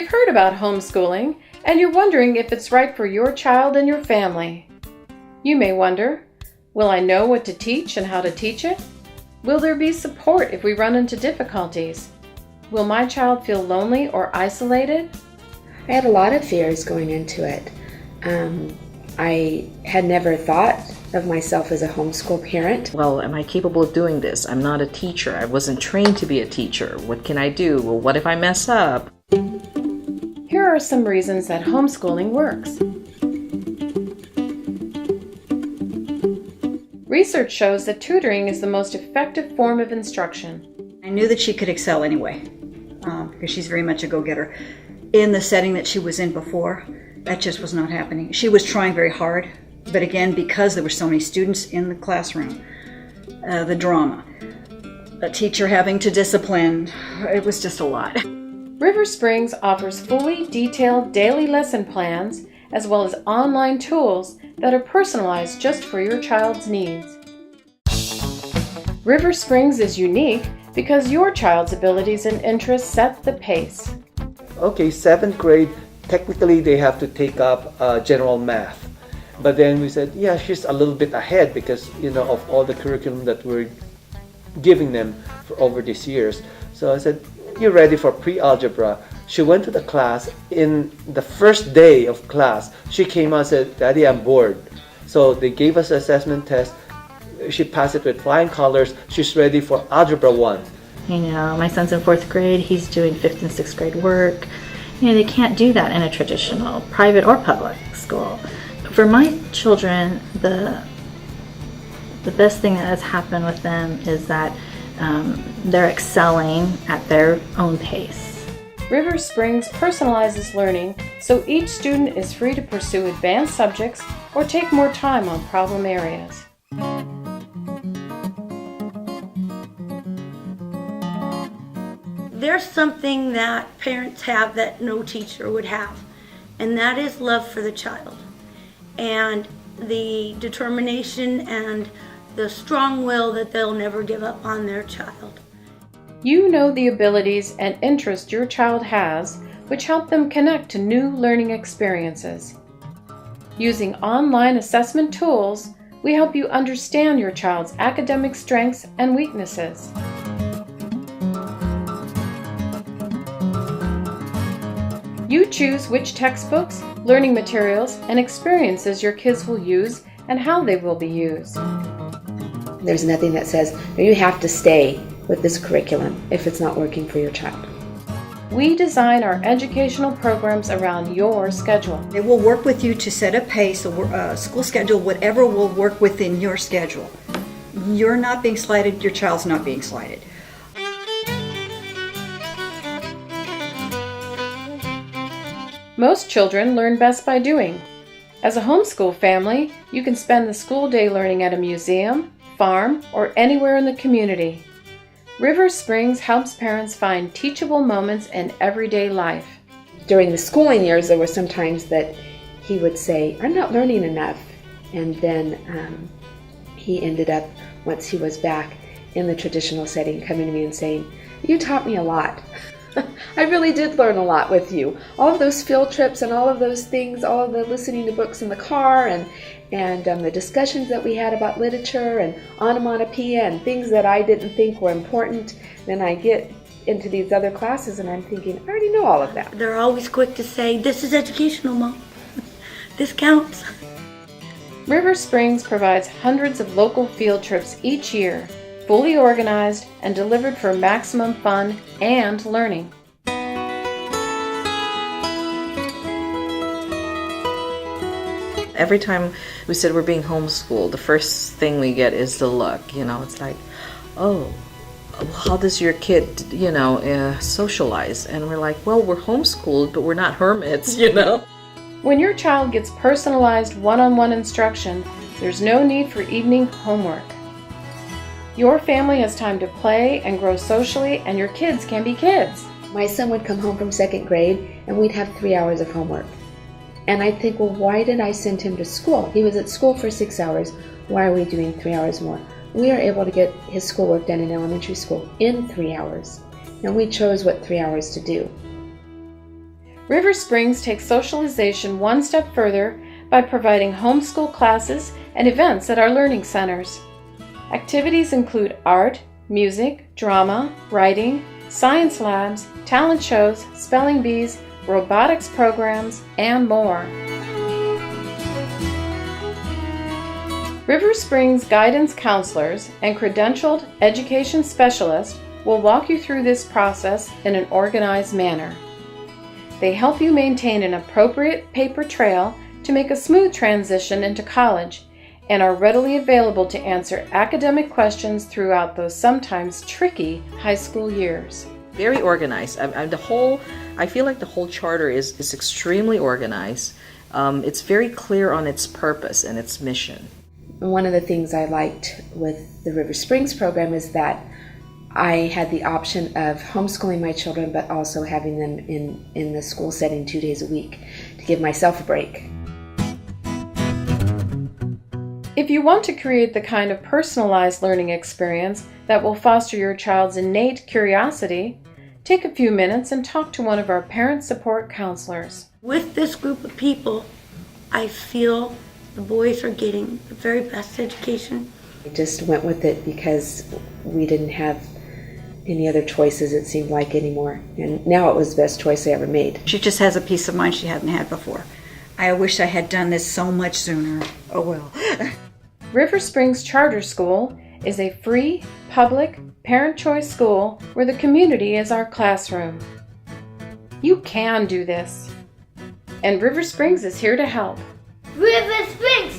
You've heard about homeschooling, and you're wondering if it's right for your child and your family. You may wonder, will I know what to teach and how to teach it? Will there be support if we run into difficulties? Will my child feel lonely or isolated? I had a lot of fears going into it. I had never thought of myself as a homeschool parent. Well, am I capable of doing this? I'm not a teacher. I wasn't trained to be a teacher. What can I do? Well, what if I mess up? Here are some reasons that homeschooling works. Research shows that tutoring is the most effective form of instruction. I knew that she could excel anyway, because she's very much a go-getter. In the setting that she was in before, that just was not happening. She was trying very hard, but again, because there were so many students in the classroom, the drama, a teacher having to discipline, it was just a lot. River Springs offers fully detailed daily lesson plans as well as online tools that are personalized just for your child's needs. River Springs is unique because your child's abilities and interests set the pace. Okay, 7th grade, technically they have to take up general math. But then we said, yeah, she's a little bit ahead because, of all the curriculum that we're giving them for over these years. So I said, you're ready for pre-algebra. She went to the class. In the first day of class, she came out and said, Daddy, I'm bored. So they gave us an assessment test. She passed it with flying colors. She's ready for Algebra 1. My son's in 4th grade. He's doing 5th and 6th grade work. They can't do that in a traditional private or public school. For my children, the best thing that has happened with them is that they're excelling at their own pace. River Springs personalizes learning so each student is free to pursue advanced subjects or take more time on problem areas. There's something that parents have that no teacher would have, and that is love for the child and the determination and the strong will that they'll never give up on their child. You know the abilities and interests your child has, which help them connect to new learning experiences. Using online assessment tools, we help you understand your child's academic strengths and weaknesses. You choose which textbooks, learning materials, and experiences your kids will use and how they will be used. There's nothing that says you have to stay with this curriculum if it's not working for your child. We design our educational programs around your schedule. They will work with you to set a pace, a school schedule, whatever will work within your schedule. You're not being slighted, your child's not being slighted. Most children learn best by doing. As a homeschool family, you can spend the school day learning at a museum, farm, or anywhere in the community. River Springs helps parents find teachable moments in everyday life. During the schooling years, there were some times that he would say, I'm not learning enough. And then he ended up, once he was back in the traditional setting, coming to me and saying, you taught me a lot. I really did learn a lot with you. All of those field trips and all of those things, all of the listening to books in the car and the discussions that we had about literature and onomatopoeia and things that I didn't think were important. Then I get into these other classes and I'm thinking, I already know all of that. They're always quick to say, this is educational, Mom. This counts. River Springs provides hundreds of local field trips each year, fully organized and delivered for maximum fun and learning. Every time we said we're being homeschooled, the first thing we get is the look. It's like, oh, how does your kid, socialize? And we're like, well, we're homeschooled, but we're not hermits, When your child gets personalized one-on-one instruction, there's no need for evening homework. Your family has time to play and grow socially, and your kids can be kids. My son would come home from 2nd grade and we'd have 3 hours of homework. And I'd think, well, why did I send him to school? He was at school for 6 hours. Why are we doing 3 hours more? We are able to get his schoolwork done in elementary school in 3 hours. And we chose what 3 hours to do. River Springs takes socialization one step further by providing homeschool classes and events at our learning centers. Activities include art, music, drama, writing, science labs, talent shows, spelling bees, robotics programs, and more. River Springs guidance counselors and credentialed education specialists will walk you through this process in an organized manner. They help you maintain an appropriate paper trail to make a smooth transition into college and are readily available to answer academic questions throughout those sometimes tricky high school years. Very organized. I feel like the whole charter is extremely organized. It's very clear on its purpose and its mission. One of the things I liked with the River Springs program is that I had the option of homeschooling my children, but also having them in the school setting 2 days a week to give myself a break. If you want to create the kind of personalized learning experience that will foster your child's innate curiosity, take a few minutes and talk to one of our parent support counselors. With this group of people, I feel the boys are getting the very best education. I just went with it because we didn't have any other choices, it seemed like, anymore. And now it was the best choice I ever made. She just has a peace of mind she hadn't had before. I wish I had done this so much sooner. Oh well. River Springs Charter School is a free, public, parent choice school where the community is our classroom. You can do this. And River Springs is here to help. River Springs